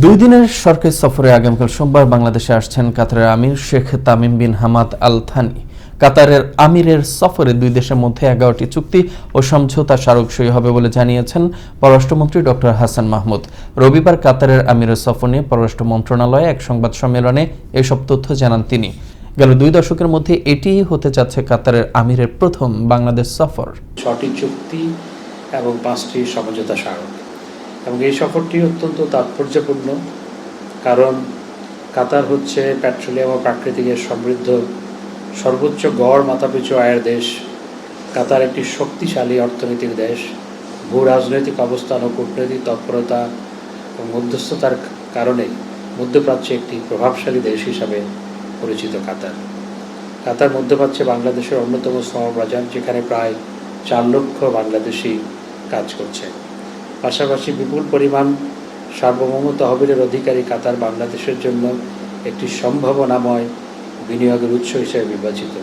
দুই দিনের সরকারি সফরে আগামীকাল সোমবার বাংলাদেশে আসছেন কাতারের আমির Sheikh Tamim bin Hamad Al Thani. কাতারের আমিরের সফরে দুই দেশের মধ্যে 11টি চুক্তি ও সমঝোতা স্মারকসই হবে বলে জানিয়েছেন পররাষ্ট্রমন্ত্রী ডক্টর হাসান মাহমুদ। রবিবার কাতারের আমিরের সফর নিয়ে পররাষ্ট্র মন্ত্রণালয়ে এক সংবাদ সম্মেলনে এসব তথ্য জানান তিনি। গেল 2 দশকের মধ্যে এটিই হতে যাচ্ছে কাতারের আমিরের প্রথম বাংলাদেশ সফর। 6টি চুক্তি এবং 5টি সমঝোতা স্মারক, এবং এই সফরটি অত্যন্ত তাৎপর্যপূর্ণ, কারণ কাতার হচ্ছে পেট্রোলিয়াম ও প্রাকৃতিক গ্যাস সমৃদ্ধ সর্বোচ্চ গড় মাথাপিছু আয়ের দেশ। কাতার একটি শক্তিশালী অর্থনৈতিক দেশ। ভূ রাজনৈতিক অবস্থান ও কূটনৈতিক তৎপরতা ও মধ্যস্থতার কারণে মধ্যপ্রাচ্যে একটি প্রভাবশালী দেশ হিসাবে পরিচিত কাতার। কাতার মধ্যপ্রাচ্যে বাংলাদেশের অন্যতম শ্রমবাজার, যেখানে প্রায় 4 লক্ষ বাংলাদেশি কাজ করছে। পাশাপাশি বিপুল পরিমাণ সার্বভৌম তহবিলের অধিকারী কাতার বাংলাদেশের জন্য একটি সম্ভাবনাময় বিনিয়োগের উৎস হিসেবে বিবেচিত।